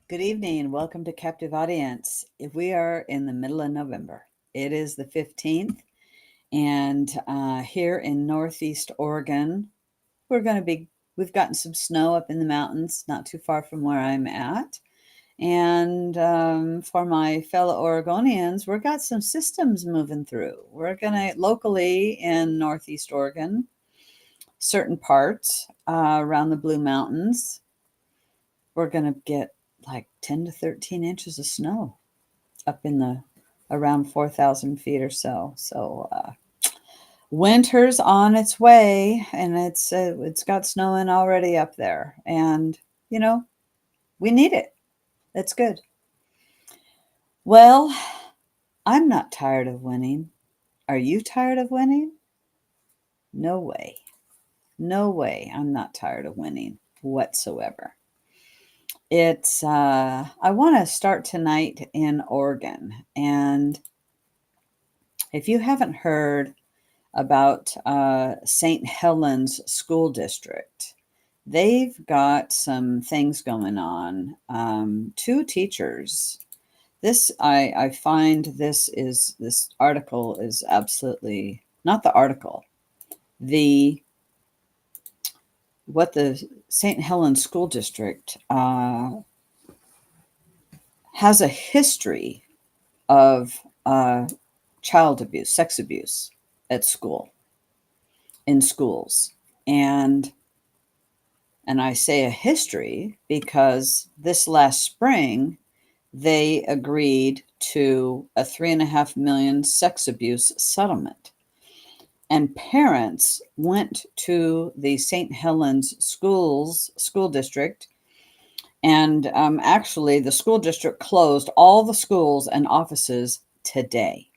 Good evening. Welcome to Captive Audience. If we are in the middle of November, it is the 15th, and here in Northeast Oregon, we've gotten some snow up in the mountains, not too far from where I'm at. And for my fellow Oregonians, we've got some systems moving through. We're going to locally in Northeast Oregon, certain parts around the Blue Mountains, we're going to get like 10 to 13 inches of snow up in the around 4,000 feet or so. So winter's on its way, and it's got snowing already up there, and you know we need it. That's good. Well, I'm not tired of winning. Are you tired of winning? No way. No way. I'm not tired of winning whatsoever. I want to start tonight in Oregon. And if you haven't heard about St. Helens School District, they've got some things going on. Two teachers. I find this article is absolutely not the article. What the St. Helens School District has a history of child abuse, sex abuse at in schools. And I say a history because this last spring, they agreed to a $3.5 million sex abuse settlement. And parents went to the St. Helens school district. And actually, the school district closed all the schools and offices today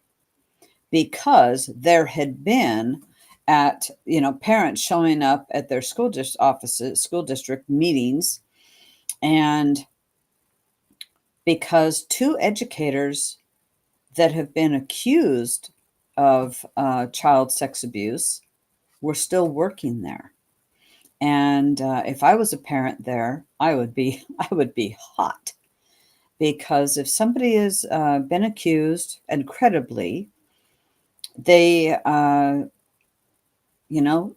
because there had been parents showing up at their school district meetings, and because two educators that have been accused of child sex abuse were still working there. And if I was a parent there, I would be hot, because if somebody has been accused, and credibly, they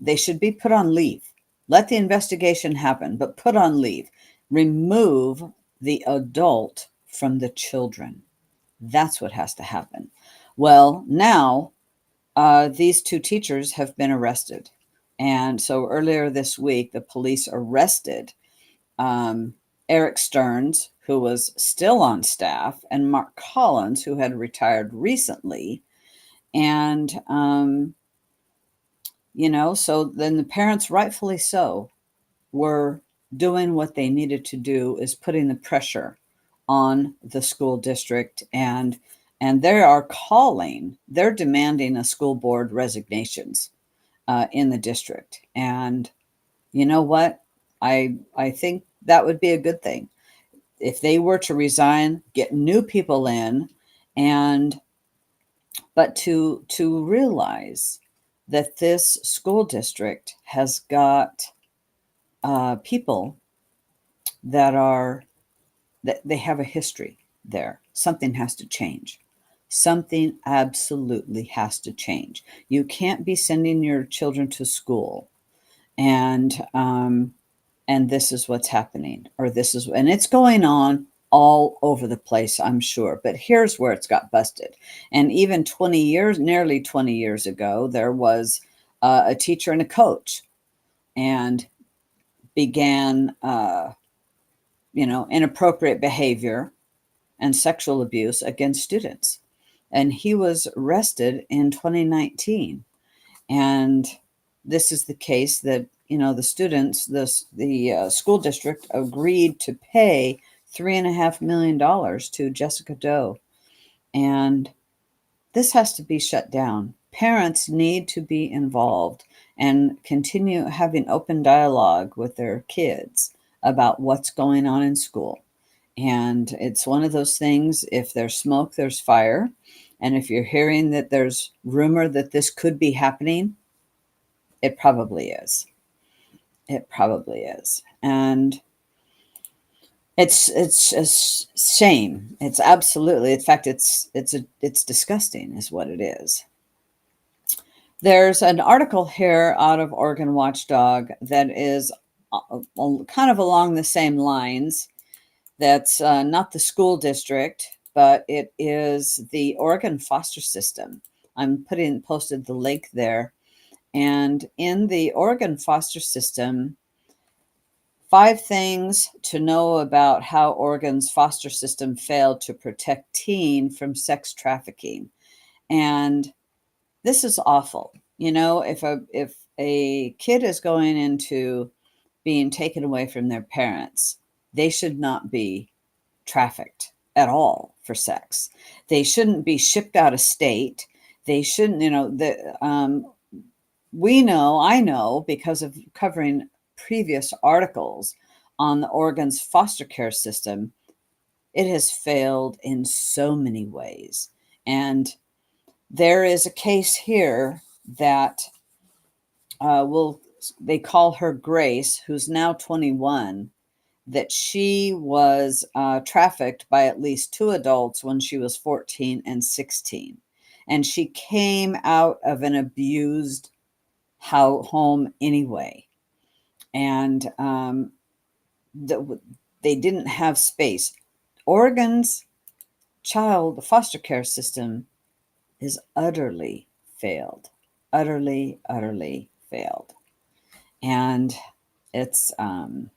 they should be put on leave. Let the investigation happen, but put on leave. Remove the adult from the children. That's what has to happen. Well, now these two teachers have been arrested. And so earlier this week, the police arrested Eric Stearns, who was still on staff, and Mark Collins, who had retired recently. And, so then the parents, rightfully so, were doing what they needed to do, is putting the pressure on the school district, and they're demanding a school board resignations in the district. And you know what? I think that would be a good thing if they were to resign, get new people in, but to realize that this school district has got people that they have a history there. Something has to change. Something absolutely has to change. You can't be sending your children to school and this is what's happening, and it's going on all over the place, I'm sure. But here's where it's got busted. And even nearly 20 years ago, there was a teacher and a coach, and began, inappropriate behavior and sexual abuse against students. And he was arrested in 2019. And this is the case that, the students, the school district agreed to pay $3.5 million to Jessica Doe. And this has to be shut down. Parents need to be involved and continue having open dialogue with their kids about what's going on in school. And it's one of those things, if there's smoke, there's fire. And if you're hearing that there's rumor that this could be happening, it probably is. It probably is. And It's a shame. It's absolutely, in fact, it's disgusting, is what it is. There's an article here out of Oregon Watchdog that is kind of along the same lines. That's not the school district, but it is the Oregon foster system. I'm posted the link there. And in the Oregon foster system, 5 things to know about how Oregon's foster system failed to protect teen from sex trafficking. And this is awful. You know, if a kid is going into being taken away from their parents, they should not be trafficked at all for sex. They shouldn't be shipped out of state. They shouldn't, I know because of covering previous articles on the Oregon's foster care system, it has failed in so many ways. And there is a case here that they call her Grace, who's now 21, that she was trafficked by at least 2 adults when she was 14 and 16. And she came out of an abused home anyway. And they didn't have space. Oregon's child foster care system is utterly failed. Utterly failed. And it's awful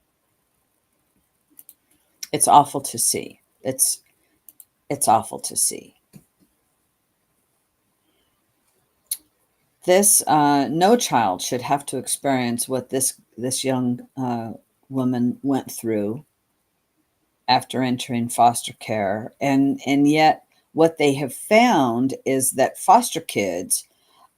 to see. It's awful to see. This no child should have to experience what this young woman went through after entering foster care, and yet what they have found is that foster kids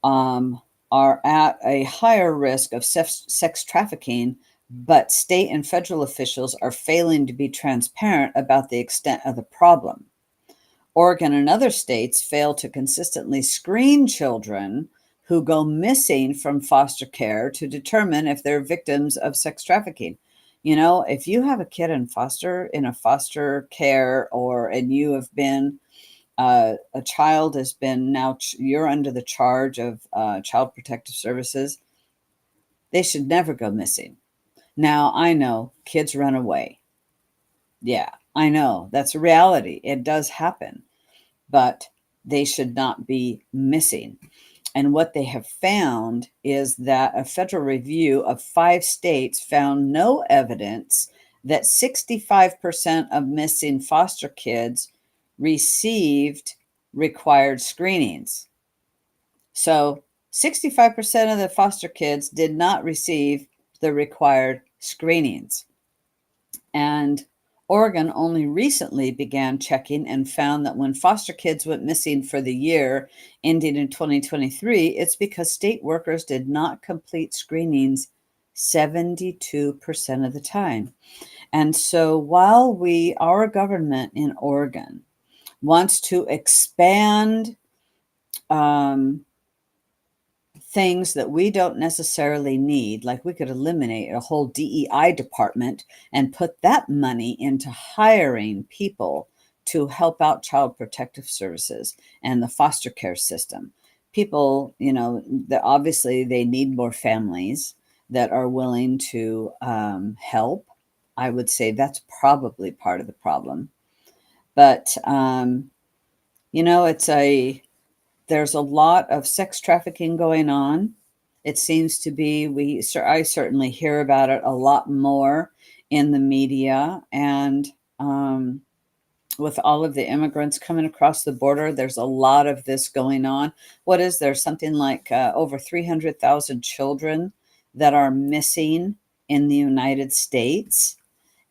are at a higher risk of sex trafficking, but state and federal officials are failing to be transparent about the extent of the problem. Oregon and other states fail to consistently screen children who go missing from foster care to determine if they're victims of sex trafficking. You know, if you have a kid in a foster care, and you have been a child has been now you're under the charge of Child Protective Services, they should never go missing. Now, I know kids run away. Yeah, I know that's a reality. It does happen, but they should not be missing. And what they have found is that a federal review of 5 states found no evidence that 65% of missing foster kids received required screenings. So 65% of the foster kids did not receive the required screenings. And Oregon only recently began checking and found that when foster kids went missing for the year ending in 2023, it's because state workers did not complete screenings 72% of the time. And so while our government in Oregon wants to expand things that we don't necessarily need, like we could eliminate a whole DEI department and put that money into hiring people to help out Child Protective Services and the foster care system. People, obviously they need more families that are willing to help. I would say that's probably part of the problem. But, there's a lot of sex trafficking going on. It seems to be, I certainly hear about it a lot more in the media. And with all of the immigrants coming across the border, there's a lot of this going on. What is there? Something like over 300,000 children that are missing in the United States.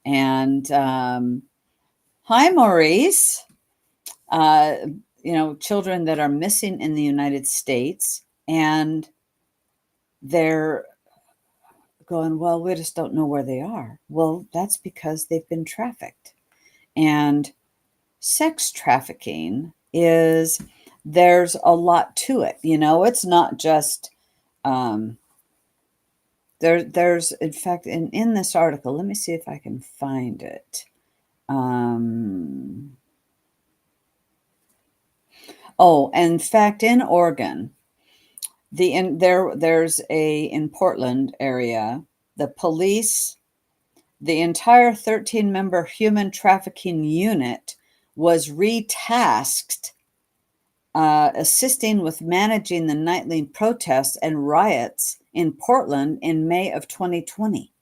And hi, Maurice. Children that are missing in the United States, and they're going, well, we just don't know where they are. Well, that's because they've been trafficked. And sex trafficking there's a lot to it. It's not just, there's, in fact, in this article, let me see if I can find it. Oh, in fact, in Oregon, there's in Portland area, the police, the entire 13-member human trafficking unit was retasked assisting with managing the nightly protests and riots in Portland in May of 2020.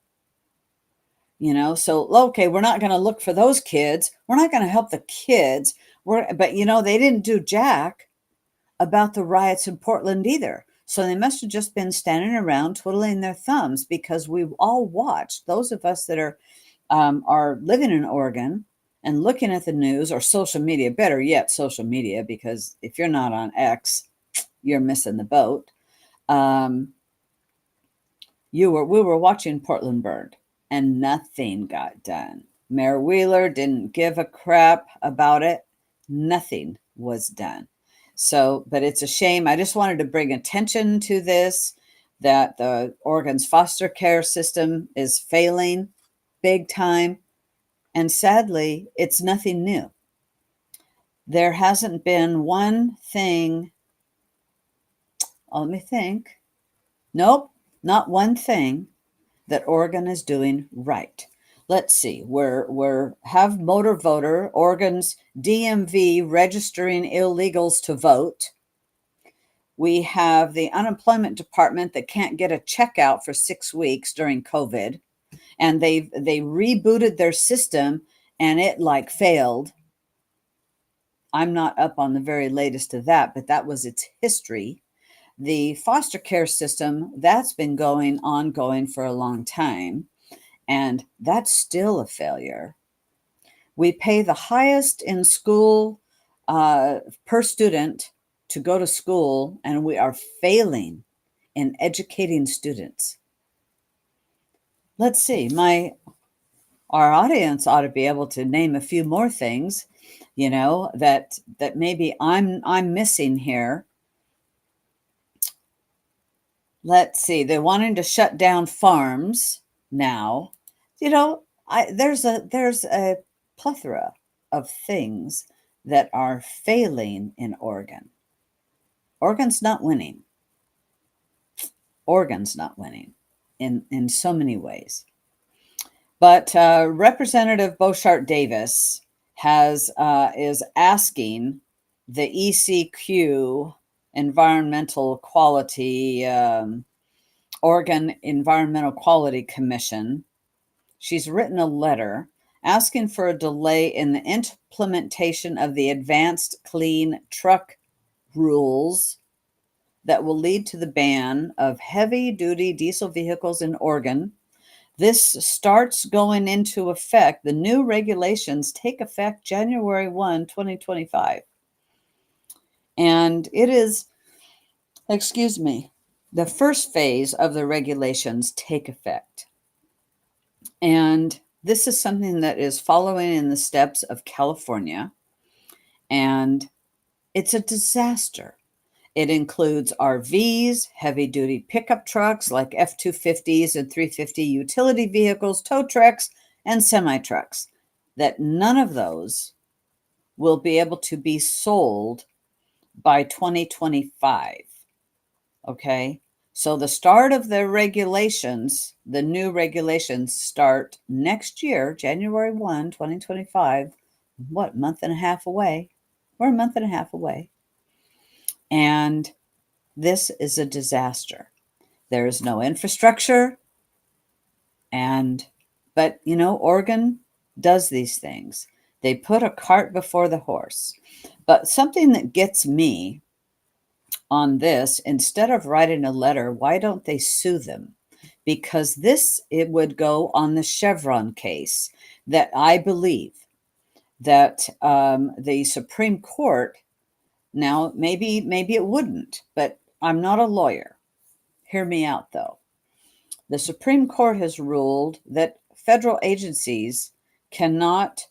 So okay, we're not going to look for those kids. We're not going to help the kids. But they didn't do jack about the riots in Portland either. So they must have just been standing around twiddling their thumbs, because we've all watched, those of us that are living in Oregon and looking at the news or social media, better yet, social media, because if you're not on X, you're missing the boat. We were watching Portland burn, and nothing got done. Mayor Wheeler didn't give a crap about it. Nothing was done. So, but it's a shame. I just wanted to bring attention to this, that the Oregon's foster care system is failing big time. And sadly, it's nothing new. There hasn't been one thing. Let me think. Nope, not one thing that Oregon is doing right. Let's see. We're have motor voter, Oregon's DMV registering illegals to vote. We have the unemployment department that can't get a check out for 6 weeks during COVID, and they rebooted their system and it failed. I'm not up on the very latest of that, but that was its history. The foster care system, that's been ongoing for a long time, and that's still a failure. We pay the highest in school per student to go to school, and we are failing in educating students. Let's see, our audience ought to be able to name a few more things, that maybe I'm missing here. Let's see, they're wanting to shut down farms now. There's a plethora of things that are failing in Oregon. Oregon's not winning. Oregon's not winning in so many ways. But Representative Beauchart Davis is asking the ECQ Environmental Quality Oregon Environmental Quality Commission. She's written a letter asking for a delay in the implementation of the advanced clean truck rules that will lead to the ban of heavy-duty diesel vehicles in Oregon. This starts going into effect. The new regulations take effect January 1, 2025. And it is, the first phase of the regulations take effect. And this is something that is following in the steps of California. And it's a disaster. It includes RVs, heavy-duty pickup trucks like F-250s and 350 utility vehicles, tow trucks, and semi-trucks, that none of those will be able to be sold by 2025. Okay? So the start of the regulations, the new regulations start next year, January 1, 2025. What, month and a half away? We're a month and a half away. And this is a disaster. There is no infrastructure. But Oregon does these things. They put a cart before the horse. But something that gets me on this, instead of writing a letter, why don't they sue them? Because it would go on the Chevron case that I believe that the Supreme Court, now maybe it wouldn't, but I'm not a lawyer. Hear me out, though. The Supreme Court has ruled that federal agencies cannot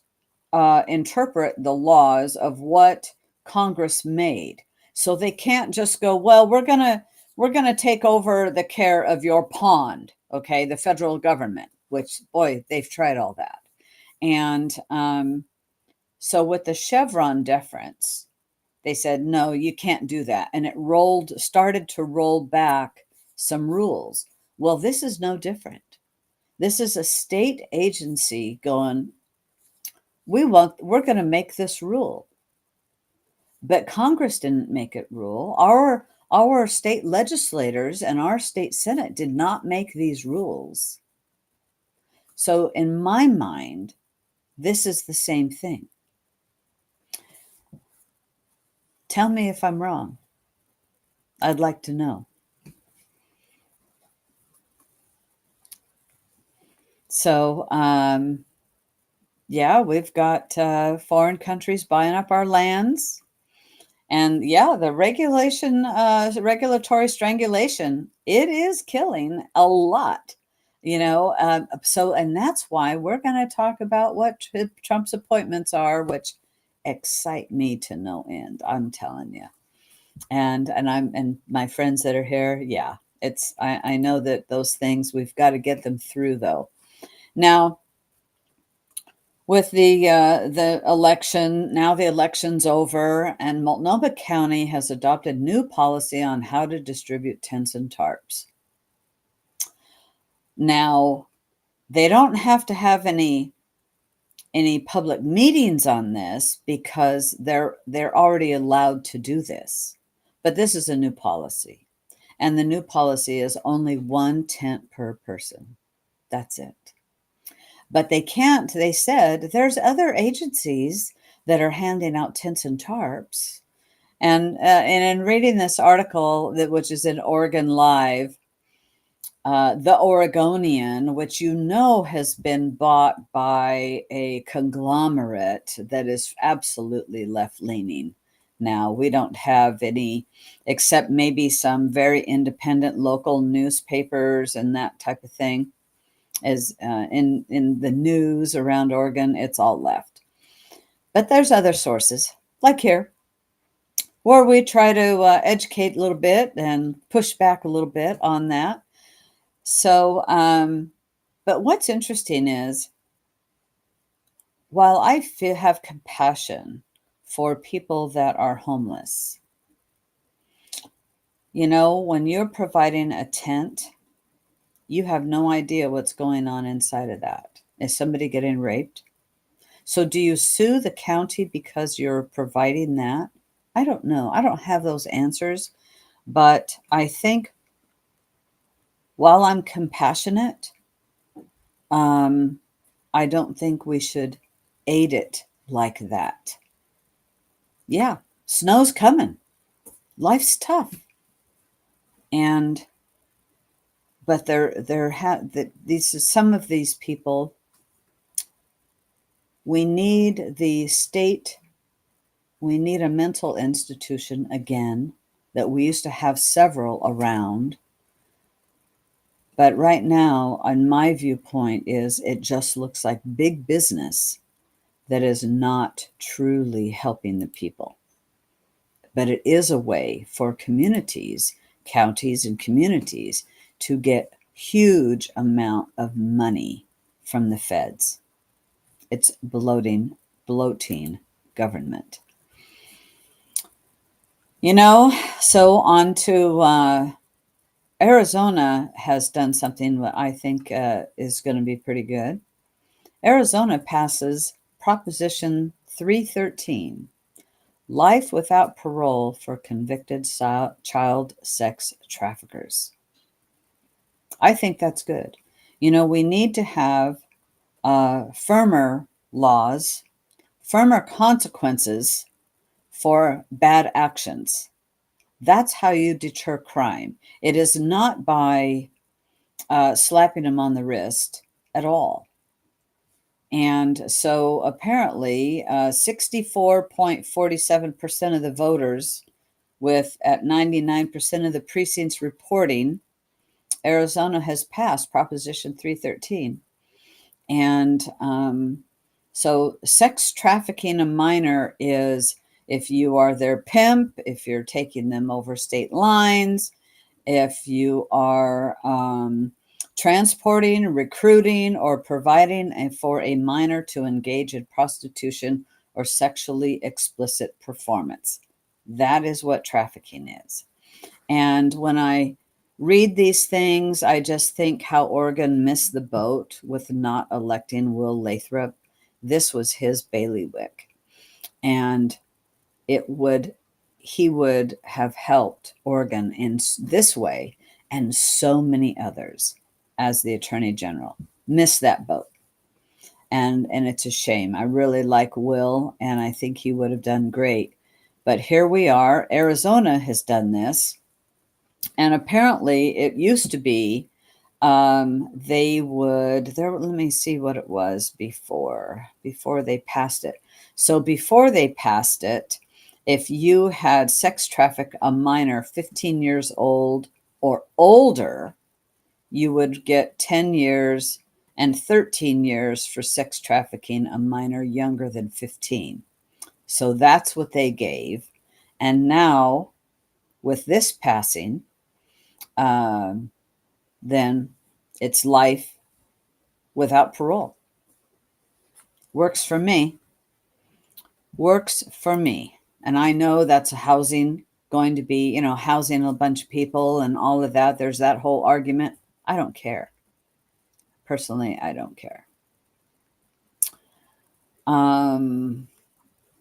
interpret the laws of what Congress made. So they can't just go, well, we're gonna take over the care of your pond, okay, the federal government, which, boy, they've tried all that. And so with the Chevron deference, they said, no, you can't do that. And it started to roll back some rules. Well, this is no different. This is a state agency going, we're going to make this rule. But Congress didn't make it rule. Our state legislators and our state Senate did not make these rules. So in my mind, this is the same thing. Tell me if I'm wrong. I'd like to know. So, yeah, we've got foreign countries buying up our lands. And yeah, the regulatory strangulation, it is killing a lot, so, and that's why we're going to talk about what Trump's appointments are, which excite me to no end, I'm telling you. And my friends that are here, yeah, I know that those things, we've got to get them through though. Now, with the election, now the election's over, and Multnomah County has adopted new policy on how to distribute tents and tarps. Now, they don't have to have any public meetings on this because they're already allowed to do this. But this is a new policy, and the new policy is only 1 tent per person. That's it. But they can't, they said, there's other agencies that are handing out tents and tarps. And in reading this article, which is in Oregon Live, the Oregonian, which has been bought by a conglomerate that is absolutely left-leaning. Now, we don't have any, except maybe some very independent local newspapers and that type of thing. As in the news around Oregon, it's all left. But there's other sources, like here, where we try to educate a little bit and push back a little bit on that. So, but what's interesting is, while I have compassion for people that are homeless, when you're providing a tent, you have no idea what's going on inside of that. Is somebody getting raped? So do you sue the county because you're providing that? I don't know. I don't have those answers. But I think while I'm compassionate, I don't think we should aid it like that. Yeah, snow's coming. Life's tough. But some of these people, we need the state, we need a mental institution again, that we used to have several around. But right now, on my viewpoint, it just looks like big business that is not truly helping the people. But it is a way for communities, counties and communities, to get huge amount of money from the feds. It's bloating government. So on to Arizona has done something that I think is going to be pretty good. Arizona passes Proposition 313, life without parole for convicted child sex traffickers. I think that's good. We need to have firmer laws, firmer consequences for bad actions. That's how you deter crime. It is not by slapping them on the wrist at all. And so apparently 64.47% of the voters, with at 99% of the precincts reporting, Arizona has passed Proposition 313. And so sex trafficking a minor is if you are their pimp, if you're taking them over state lines, if you are transporting, recruiting, or providing for a minor to engage in prostitution or sexually explicit performance. That is what trafficking is. And when I read these things, I just think how Oregon missed the boat with not electing Will Lathrop. This was his bailiwick. And it would he would have helped Oregon in this way and so many others as the Attorney General. Missed that boat. And it's a shame. I really like Will, and I think he would have done great. But here we are. Arizona has done this. And apparently it used to be they would there let me see what it was before they passed it. So before they passed it, if you had sex trafficked a minor 15 years old or older, you would get 10 years and 13 years for sex trafficking a minor younger than 15. So that's what they gave. And now with this passing, um, then it's life without parole. Works for me. Works for me. And I know that's housing going to be, housing a bunch of people and all of that. There's that whole argument. I don't care. Personally, I don't care.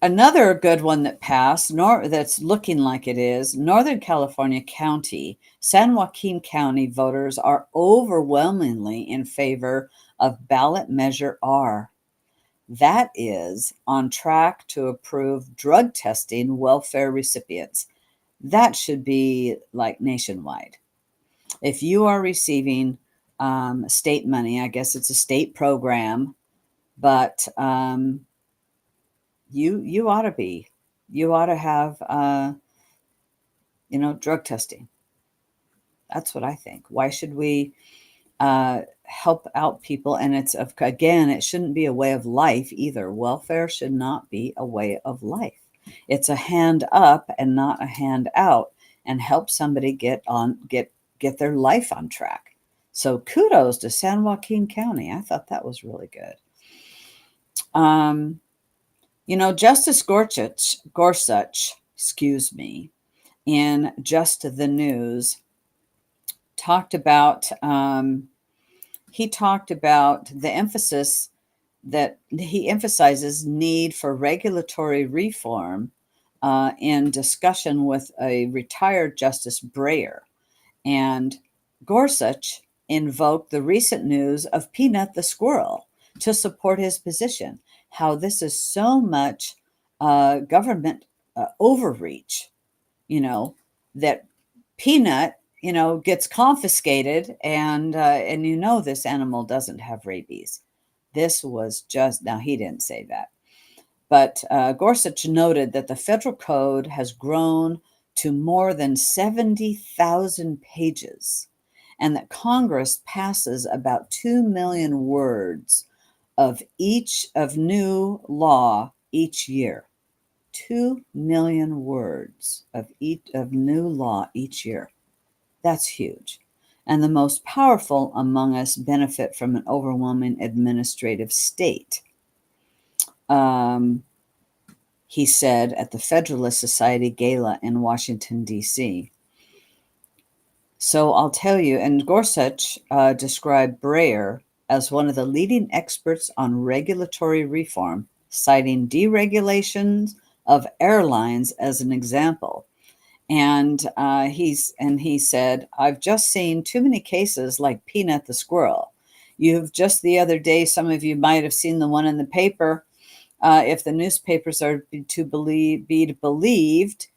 Another good one that passed, that's looking like it is, Northern California County, San Joaquin County voters are overwhelmingly in favor of ballot measure R. That is on track to approve drug testing welfare recipients. That should be like nationwide. If you are receiving state money, I guess it's a state program, but you ought to be. You ought to have drug testing. That's what I think. Why should we help out people? And again, it shouldn't be a way of life either. Welfare should not be a way of life. It's a hand up and not a hand out, and help somebody get their life on track. So kudos to San Joaquin County. I thought that was really good. Justice Gorsuch, in Just the News, talked about the emphasis that he emphasizes need for regulatory reform in discussion with a retired Justice Breyer. And Gorsuch invoked the recent news of Peanut the squirrel to support his position, how this is so much government overreach, that Peanut, gets confiscated, and this animal doesn't have rabies. This was now he didn't say that, but Gorsuch noted that the federal code has grown to more than 70,000 pages, and that Congress passes about 2 million words of new law each year. 2 million words of new law each year. That's huge. And the most powerful among us benefit from an overwhelming administrative state. He said at the Federalist Society Gala in Washington, D.C. So I'll tell you, and Gorsuch described Breyer as one of the leading experts on regulatory reform, citing deregulations of airlines as an example. And he said, I've just seen too many cases like Peanut the squirrel. You've just the other day, some of you might have seen the one in the paper, if the newspapers are to be believed,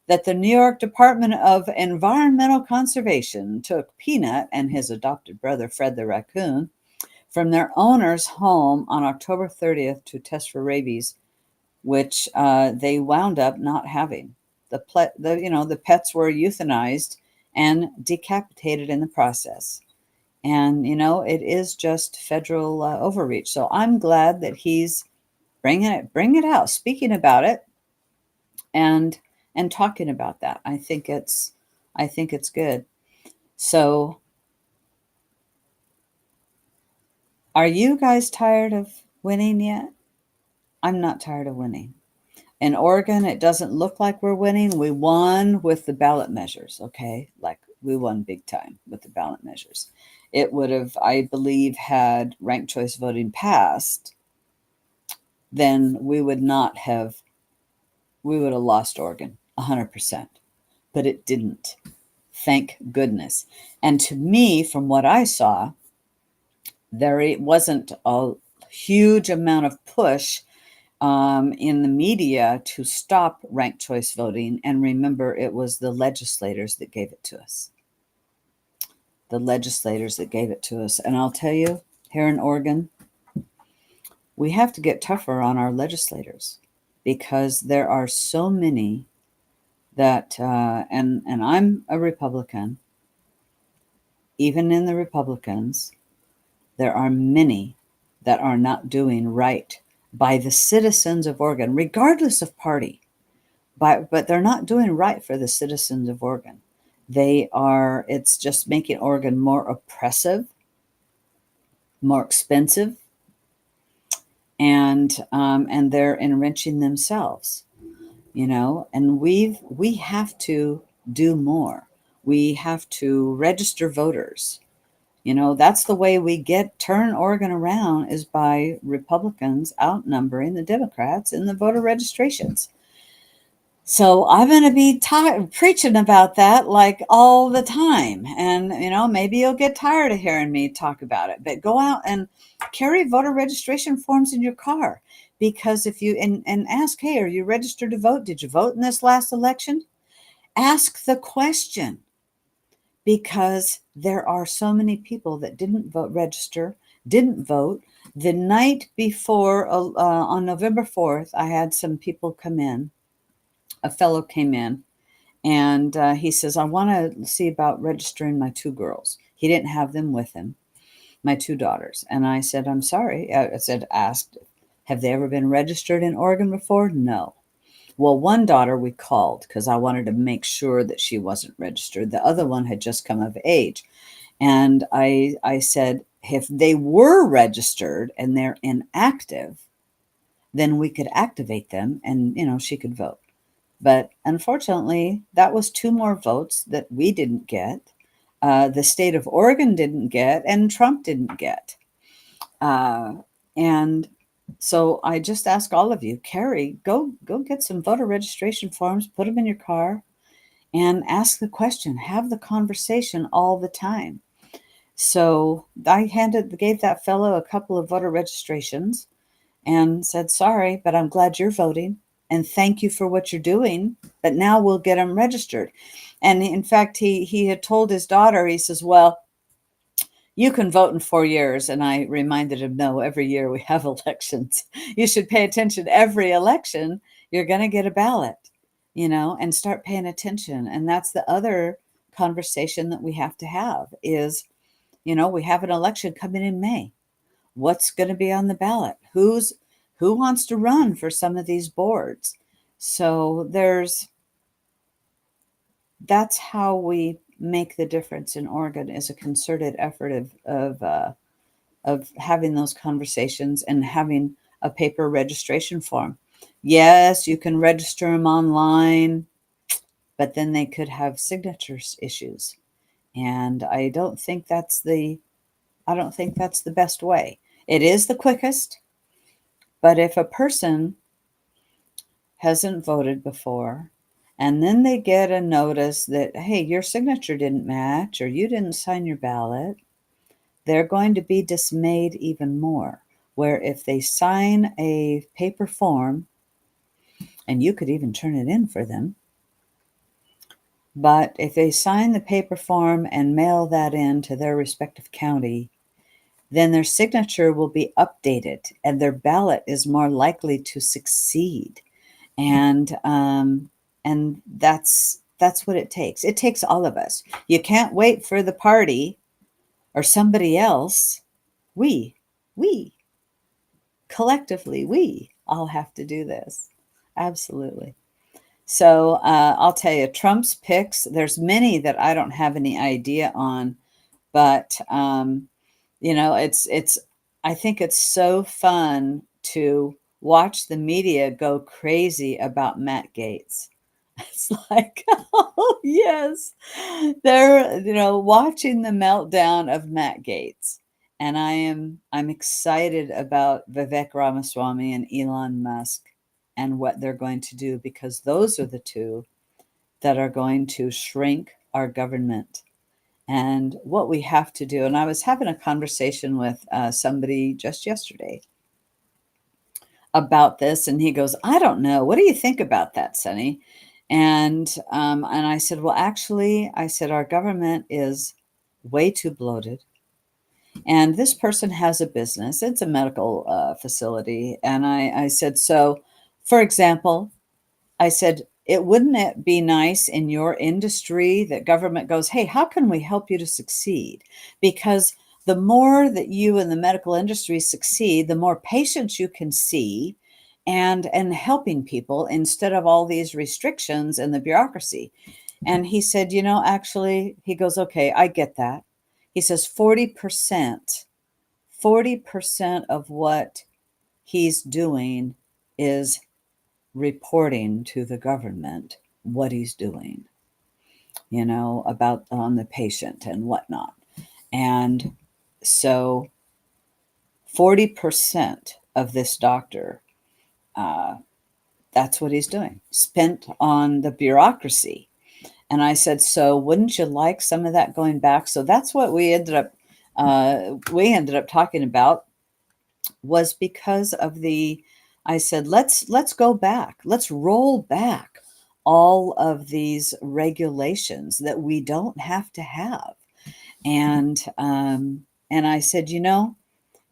that the New York Department of Environmental Conservation took Peanut and his adopted brother, Fred the raccoon, from their owner's home on October 30th to test for rabies, which they wound up not having. The pets were euthanized and decapitated in the process. And, it is just federal overreach. So I'm glad that he's bringing it out, speaking about it, and talking about that. I think it's good. So Are you guys tired of winning yet? I'm not tired of winning. In Oregon, it doesn't look like we're winning. We won with the ballot measures, okay? Like we won big time with the ballot measures. It would have, I believe, had ranked choice voting passed, then we would have lost Oregon 100%. But it didn't. Thank goodness. And to me, from what I saw, there wasn't a huge amount of push in the media to stop ranked choice voting. And remember, it was the legislators that gave it to us. The legislators that gave it to us. And I'll tell you, here in Oregon, we have to get tougher on our legislators because there are so many that, and I'm a Republican, even in the Republicans, there are many that are not doing right by the citizens of Oregon, regardless of party. But they're not doing right for the citizens of Oregon. It's just making Oregon more oppressive, more expensive, and they're enriching themselves, and we have to do more. We have to register voters. That's the way we turn Oregon around, is by Republicans outnumbering the Democrats in the voter registrations. So I'm going to be preaching about that like all the time. And, maybe you'll get tired of hearing me talk about it, but go out and carry voter registration forms in your car. Because if you, and ask, hey, are you registered to vote? Did you vote in this last election? Ask the question, because there are so many people that didn't didn't vote. The night before, on November 4th, I had some people come in. A fellow came in, and he says, I want to see about registering my two girls. He didn't have them with him, my two daughters. And I said, I'm sorry. Asked, have they ever been registered in Oregon before? No. Well, one daughter we called because I wanted to make sure that she wasn't registered. The other one had just come of age. And I said, if they were registered and they're inactive, then we could activate them and, she could vote. But unfortunately, that was two more votes that we didn't get. The state of Oregon didn't get, and Trump didn't get. And so I just ask all of you, Carrie, go get some voter registration forms, put them in your car, and ask the question. Have the conversation all the time. So I gave that fellow a couple of voter registrations and said, sorry, but I'm glad you're voting. And thank you for what you're doing. But now we'll get them registered. And in fact, he had told his daughter, he says, well, you can vote in 4 years. And I reminded him, no, every year we have elections. You should pay attention. Every election, you're going to get a ballot, and start paying attention. And that's the other conversation that we have to have is, we have an election coming in May. What's going to be on the ballot? Who wants to run for some of these boards? So that's how we make the difference in Oregon, is a concerted effort of having those conversations and having a paper registration form. Yes, you can register them online, but then they could have signatures issues. And I don't think that's the best way. It is the quickest, but if a person hasn't voted before, and then they get a notice that, hey, your signature didn't match or you didn't sign your ballot, they're going to be dismayed even more. Where if they sign a paper form, and you could even turn it in for them, but if they sign the paper form and mail that in to their respective county, then their signature will be updated and their ballot is more likely to succeed. And that's what it takes. It takes all of us. You can't wait for the party or somebody else. We collectively, we all have to do this. Absolutely. So I'll tell you, Trump's picks, there's many that I don't have any idea on, but it's I think it's so fun to watch the media go crazy about Matt Gaetz. It's like, oh, yes. They're, watching the meltdown of Matt Gaetz. And I'm excited about Vivek Ramaswamy and Elon Musk and what they're going to do, because those are the two that are going to shrink our government. And what we have to do, and I was having a conversation with somebody just yesterday about this, and he goes, "I don't know. What do you think about that, Sonny?" And I said, "Well, actually, I said our government is way too bloated, and this person has a business. It's a medical facility." And I said, "So, for example," I said, "it wouldn't it be nice in your industry that government goes, 'Hey, how can we help you to succeed?' Because the more that you in the medical industry succeed, the more patients you can see and helping people instead of all these restrictions and the bureaucracy." And he said, actually, he goes, "Okay, I get that." He says 40% of what he's doing is reporting to the government what he's doing, about on the patient and whatnot. And so 40% of this doctor, uh, that's what he's doing, spent on the bureaucracy. And I said, "So wouldn't you like some of that going back?" So that's what we ended up talking about, was because of I said, let's go back. Let's roll back all of these regulations that we don't have to have. And I said,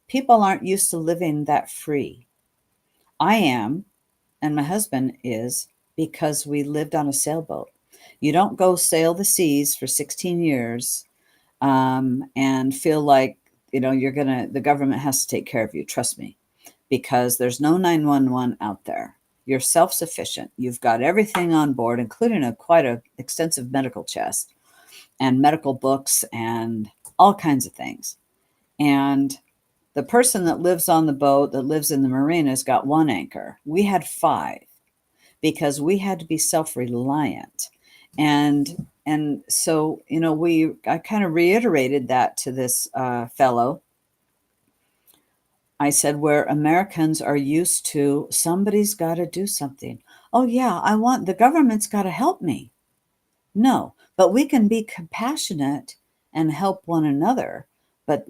people aren't used to living that free. I am, and my husband is, because we lived on a sailboat. You don't go sail the seas for 16 years and feel like, the government has to take care of you. Trust me, because there's no 911 out there. You're self-sufficient. You've got everything on board, including quite a extensive medical chest and medical books and all kinds of things. And the person that lives on the boat, that lives in the marina, has got one anchor. We had five because we had to be self-reliant. And so, I kind of reiterated that to this fellow. I said, where Americans are used to, somebody's got to do something. Oh, yeah, the government's got to help me. No, but we can be compassionate and help one another. But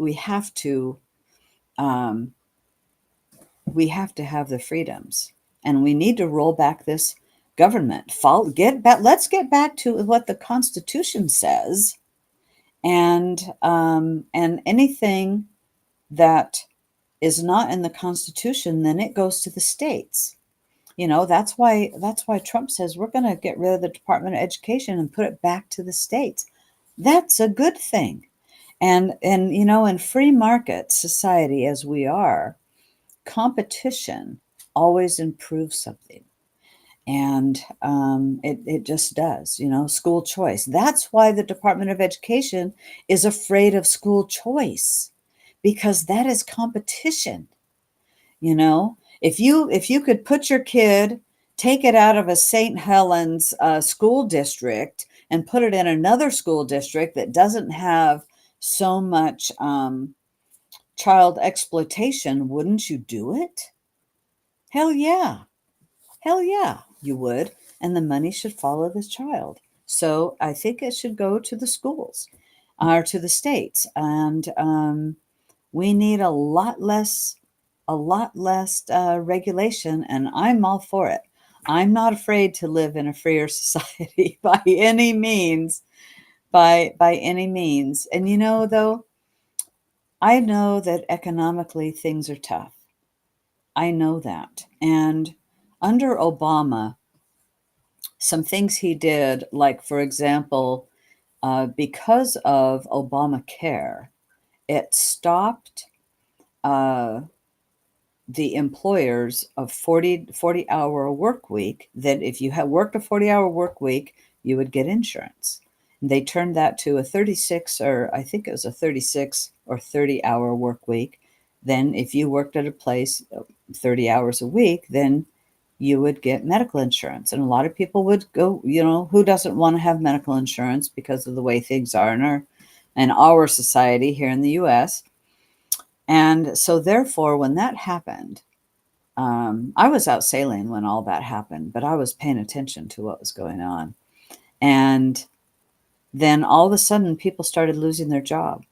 um, we have to have the freedoms, and we need to roll back this government. Let's get back to what the Constitution says, and anything that is not in the Constitution, then it goes to the states. That's why Trump says we're going to get rid of the Department of Education and put it back to the states. That's a good thing. And in free market society as we are, competition always improves something. And it just does. School choice. That's why the Department of Education is afraid of school choice, because that is competition. If you could put your kid, take it out of a St. Helens school district and put it in another school district that doesn't have so much child exploitation, wouldn't you do it? Hell yeah. Hell yeah, you would. And the money should follow the child. So I think it should go to the schools or to the states. And we need a lot less regulation, and I'm all for it. I'm not afraid to live in a freer society by any means, by any means. And though, I know that economically things are tough. I know that. And under Obama, some things he did, like, for example, because of Obamacare, it stopped uh, the employers of 40-hour work week, that if you had worked a 40-hour work week, you would get insurance. And they turned that to a 36, or I think it was a 36 or 30-hour work week. then if you worked at a place 30 hours a week, then you would get medical insurance. And a lot of people would go, who doesn't want to have medical insurance because of the way things are in our society here in the US. And so therefore, when that happened, I was out sailing when all that happened, but I was paying attention to what was going on. And then all of a sudden, people started losing their job.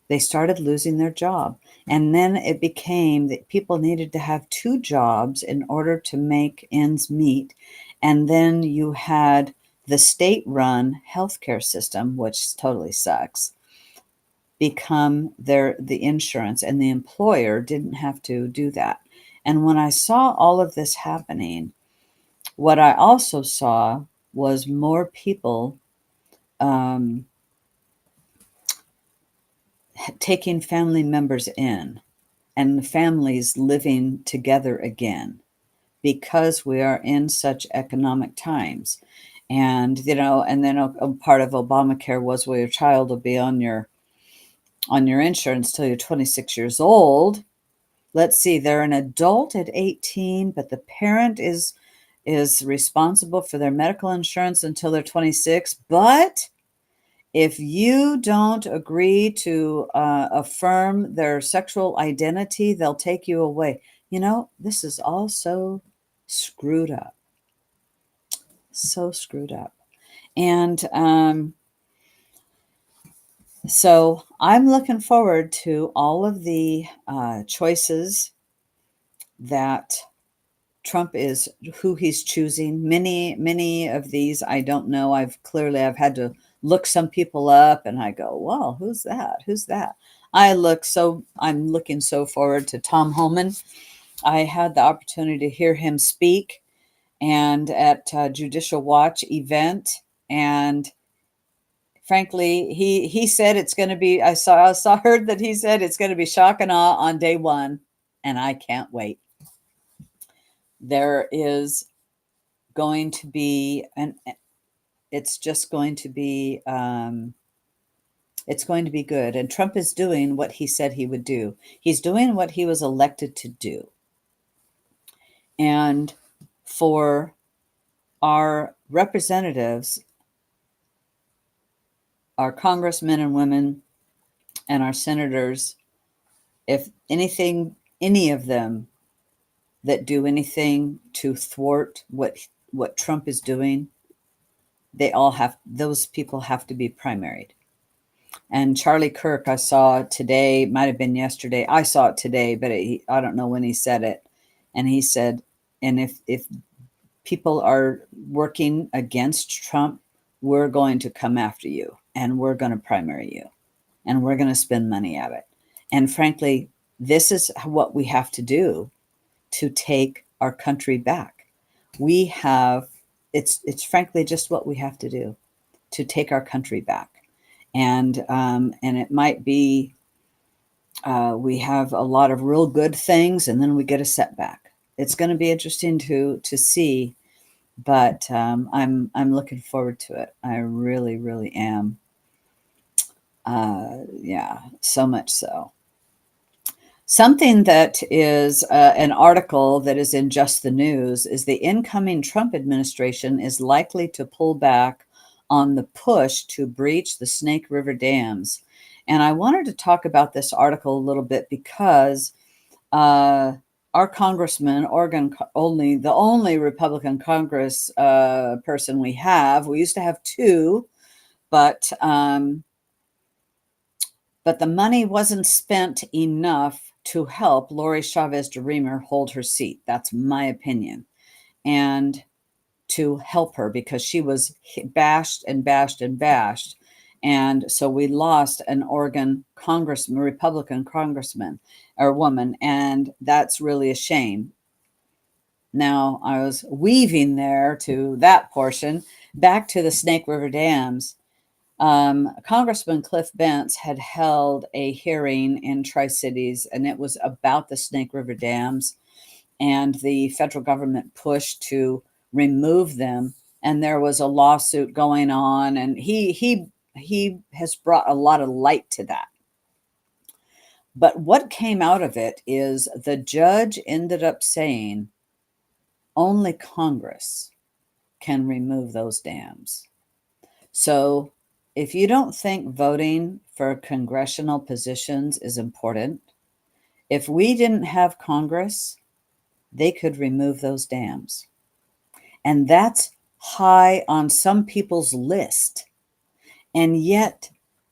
They started losing their job. And then it became that people needed to have two jobs in order to make ends meet. And then you had the state-run healthcare system, which totally sucks, become the insurance, and the employer didn't have to do that. And when I saw all of this happening, what I also saw was more people um, taking family members in and the families living together again because we are in such economic times. And and then a part of Obamacare was, well, your child will be on your insurance till you're 26 years old. Let's see, they're an adult at 18, but the parent is responsible for their medical insurance until they're 26. But if you don't agree to affirm their sexual identity, they'll take you away. This is all so screwed up. So screwed up. And so I'm looking forward to all of the choices that Trump is, who he's choosing. Many of these I don't know. I've had to look some people up, and I go, well, who's that? Who's that? I'm looking so forward to Tom Homan. I had the opportunity to hear him speak and at Judicial Watch event, and frankly, he said it's going to be. Heard that he said it's going to be shock and awe on day one, and I can't wait. There is going to be, and it's just going to be, it's going to be good. And Trump is doing what he said he would do. He's doing what he was elected to do. And for our representatives, our congressmen and women, and our senators, if anything, any of them that do anything to thwart what Trump is doing, those people have to be primaried. And Charlie Kirk, I saw today, might have been yesterday. I saw it today, but I don't know when he said it. And he said, and if people are working against Trump, we're going to come after you, and we're going to primary you, and we're going to spend money at it. And frankly, this is what we have to do to take our country back. It's frankly just what we have to do to take our country back. And it might be we have a lot of real good things, and then we get a setback. It's going to be interesting to see, but I'm looking forward to it. I really, really am. Yeah, so much so. Something that is an article that is in Just the News is the incoming Trump administration is likely to pull back on the push to breach the Snake River dams. And I wanted to talk about this article a little bit because our congressman, the only Republican Congress person we have, we used to have two, but the money wasn't spent enough to help Lori Chavez DeRemer hold her seat. That's my opinion. And to help her, because she was bashed and bashed and bashed. And so we lost an Oregon Republican congressman or woman, and that's really a shame. Now, I was weaving there to that portion, back to the Snake River dams. Congressman Cliff Bentz had held a hearing in Tri-Cities, and it was about the Snake River dams and the federal government push to remove them. And there was a lawsuit going on, and he has brought a lot of light to that. But what came out of it is the judge ended up saying only Congress can remove those dams. So if you don't think voting for congressional positions is important, if we didn't have Congress, they could remove those dams. And that's high on some people's list. And yet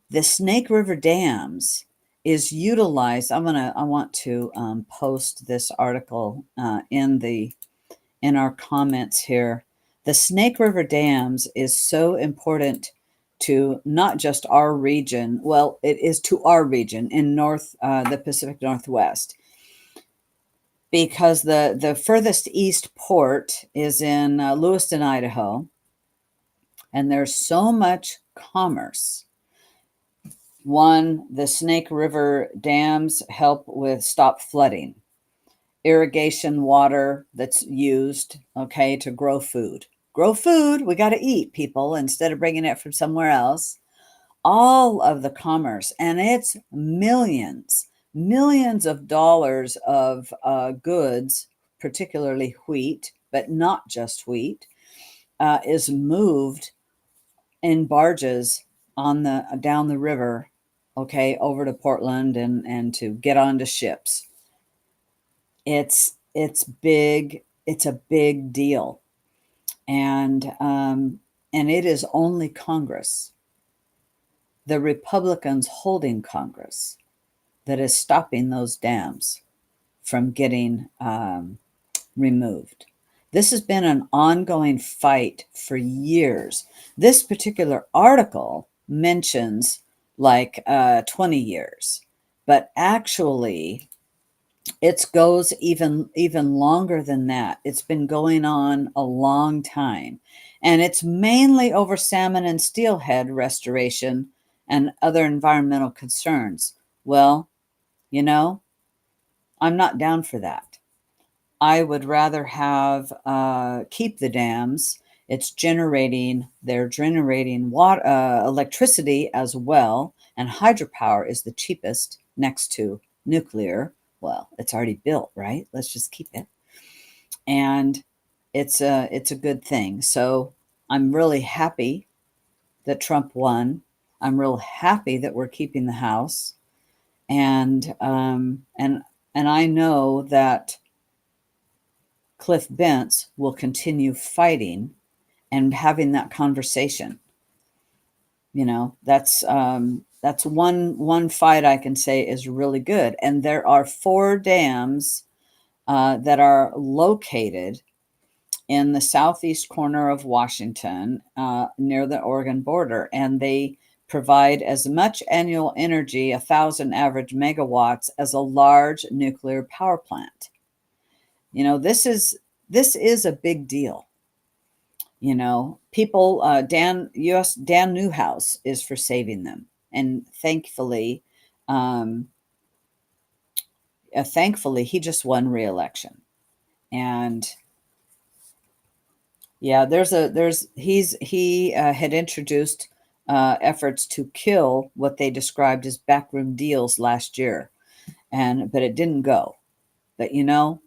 the Snake River dams is utilized. I want to post this article in our comments here. The Snake River dams is so important to not just our region. Well, it is to our region in the Pacific Northwest, because the furthest east port is in Lewiston, Idaho, and there's so much commerce. One, the Snake River dams help with stop flooding, irrigation water that's used, okay, to grow food. Grow food, we got to eat, people, instead of bringing it from somewhere else. All of the commerce, and it's millions of dollars of goods, particularly wheat, but not just wheat, is moved in barges on the down the river, okay, over to Portland and to get onto ships. It's big. It's a big deal, and it is only Congress, the Republicans holding Congress, that is stopping those dams from getting removed. This has been an ongoing fight for years. This particular article mentions like 20 years, but actually it goes even longer than that. It's been going on a long time, and it's mainly over salmon and steelhead restoration and other environmental concerns. Well, you know, I'm not down for that. I would rather have keep the dams. They're generating water, electricity as well, and hydropower is the cheapest next to nuclear. Well, it's already built, right? Let's just keep it. And it's a good thing. So I'm really happy that Trump won. I'm real happy that we're keeping the House, and I know that Cliff Bentz will continue fighting and having that conversation. You know, that's one fight I can say is really good. And there are 4 dams that are located in the southeast corner of Washington, near the Oregon border, and they provide as much annual energy, 1,000 average megawatts, as a large nuclear power plant. You know, this is a big deal. You know, people, Dan Newhouse is for saving them, and um, thankfully, he just won re-election. And yeah, he had introduced efforts to kill what they described as backroom deals last year, but it didn't go. But you know,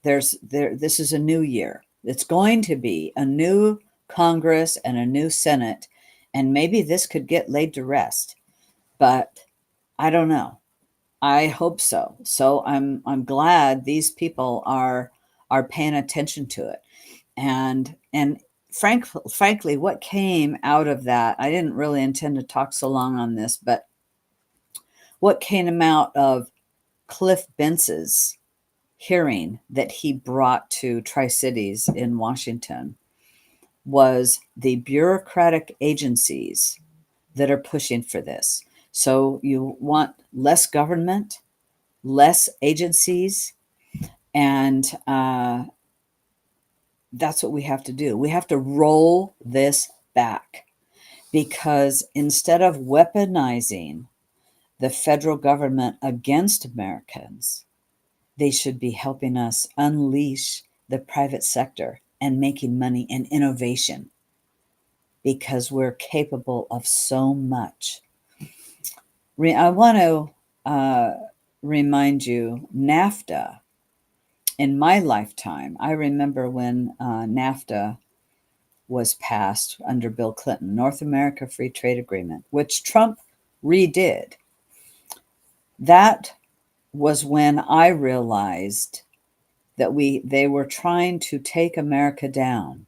this is a new year. It's going to be a new Congress and a new Senate, and maybe this could get laid to rest. But I don't know. I hope so. So I'm glad these people are paying attention to it. And frankly, what came out of that, I didn't really intend to talk so long on this, but what came out of Cliff Bentz's hearing that he brought to Tri-Cities in Washington was the bureaucratic agencies that are pushing for this. So you want less government, less agencies, and that's what we have to do. We have to roll this back, because instead of weaponizing the federal government against Americans, they should be helping us unleash the private sector and making money and innovation, because we're capable of so much. I want to remind you, NAFTA, in my lifetime, I remember when NAFTA was passed under Bill Clinton, North America Free Trade Agreement, which Trump redid. That was when I realized that they were trying to take America down.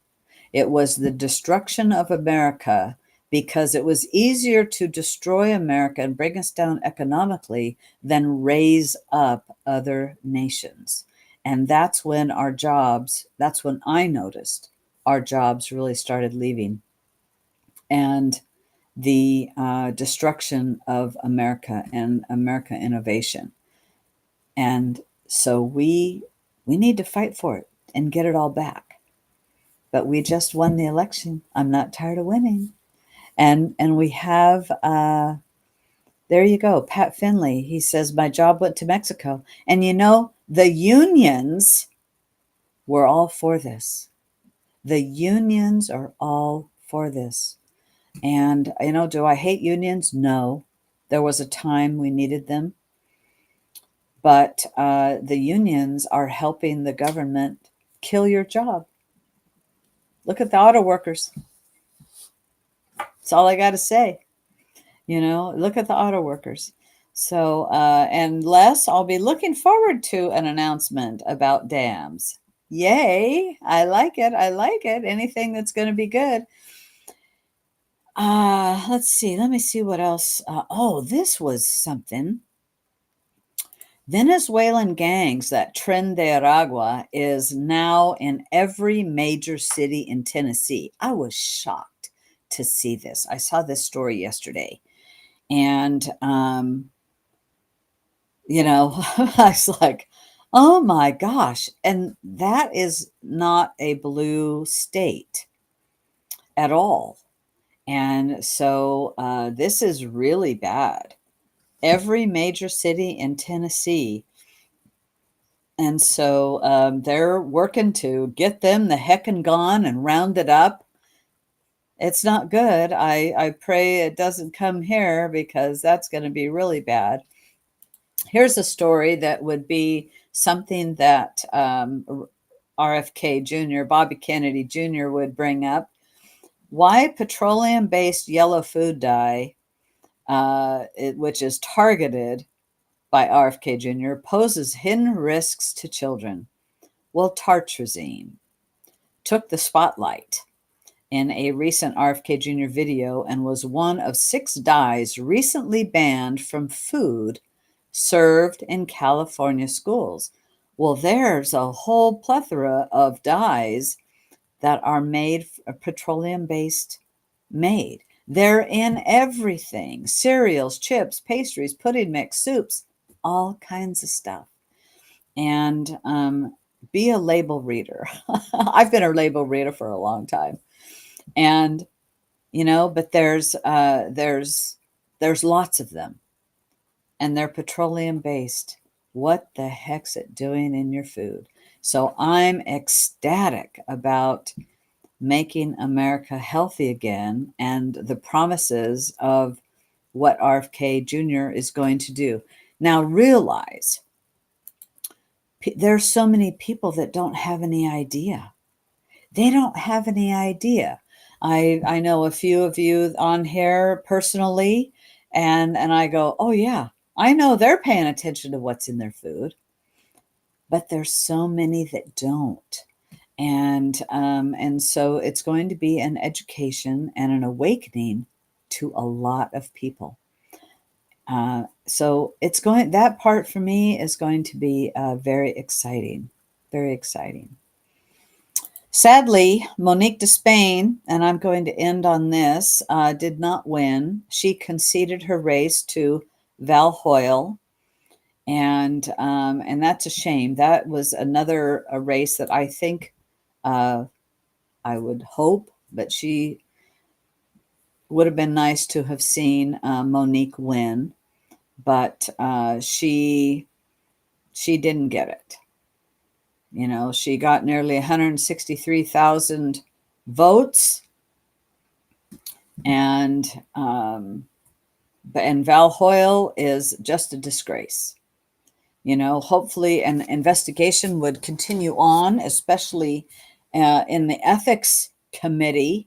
It was the destruction of America because it was easier to destroy America and bring us down economically than raise up other nations. And that's when that's when I noticed our jobs really started leaving, and the destruction of America and America innovation. And so we need to fight for it and get it all back. But we just won the election. I'm not tired of winning. And we have there you go, Pat Finley. He says my job went to Mexico. And the unions were all for this. The unions are all for this. And do I hate unions? No. There was a time we needed them. But the unions are helping the government kill your job. Look at the auto workers. That's all I got to say. Look at the auto workers. So, and Les, I'll be looking forward to an announcement about dams. Yay. I like it. I like it. Anything that's going to be good. Let's see. Let me see what else. This was something. Venezuelan gangs, that Tren de Aragua, is now in every major city in Tennessee. I was shocked to see this. I saw this story yesterday. And, I was like, oh my gosh. And that is not a blue state at all. And so this is really bad. Every major city in Tennessee. And so they're working to get them the heck and gone and rounded up. It's not good. I pray it doesn't come here because that's going to be really bad. Here's a story that would be something that RFK Jr., Bobby Kennedy Jr. would bring up. Why petroleum-based yellow food dye, which is targeted by RFK Jr., poses hidden risks to children. Well, tartrazine took the spotlight in a recent RFK Jr. video and was one of 6 dyes recently banned from food served in California schools. Well, there's a whole plethora of dyes that are made, petroleum-based made. They're in everything: cereals, chips, pastries, pudding mix, soups, all kinds of stuff. And be a label reader. I've been a label reader for a long time. And, but there's lots of them. And they're petroleum based. What the heck's it doing in your food? So I'm ecstatic about making America healthy again and the promises of what RFK Jr. is going to do. Now realize there's so many people that don't have any idea. They don't have any idea. I know a few of you on here personally, and I go, oh yeah, I know they're paying attention to what's in their food, but there's so many that don't. And so it's going to be an education and an awakening to a lot of people. So that part for me is going to be very exciting, very exciting. Sadly, Monique Despain, and I'm going to end on this, did not win. She conceded her race to Val Hoyle, and that's a shame. That was another a race that I think I would hope, but she would have been nice to have seen Monique win, but she didn't get it. She got nearly 163,000 votes, and Val Hoyle is just a disgrace. Hopefully an investigation would continue on, especially in the ethics committee,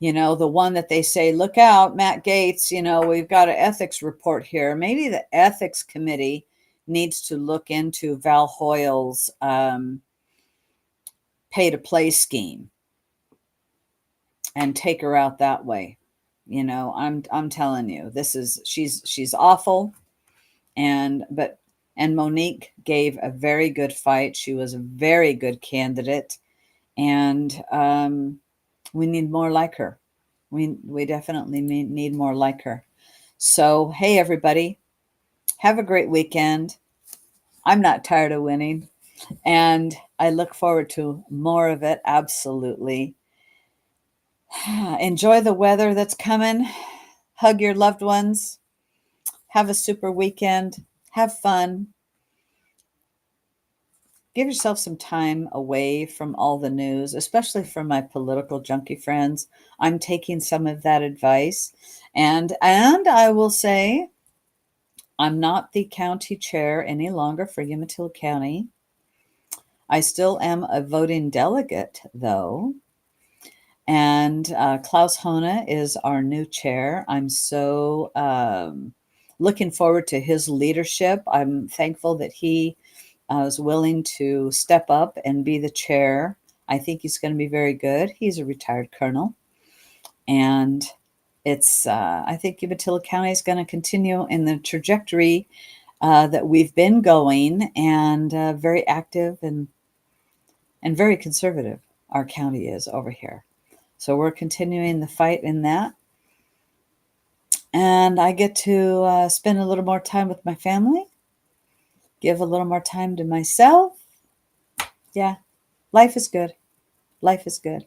the one that they say, look out, Matt Gaetz, we've got an ethics report here. Maybe the ethics committee needs to look into Val Hoyle's pay to play scheme and take her out that way. I'm telling you, she's awful. And Monique gave a very good fight. She was a very good candidate, and we need more like her. We definitely need more like her. So, hey, everybody, have a great weekend. I'm not tired of winning, and I look forward to more of it. Absolutely. Enjoy the weather that's coming. Hug your loved ones. Have a super weekend. Have fun. Give yourself some time away from all the news, especially from my political junkie friends. I'm taking some of that advice. And I will say, I'm not the county chair any longer for Umatilla County. I still am a voting delegate, though. And Klaus Hone is our new chair. I'm so looking forward to his leadership. I'm thankful that he was willing to step up and be the chair. I think he's going to be very good. He's a retired colonel. And I think Umatilla County is going to continue in the trajectory that we've been going, and very active and very conservative our county is over here. So we're continuing the fight in that. And I get to spend a little more time with my family, give a little more time to myself. Yeah, life is good. Life is good.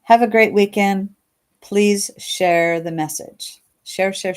Have a great weekend. Please share the message. Share, share,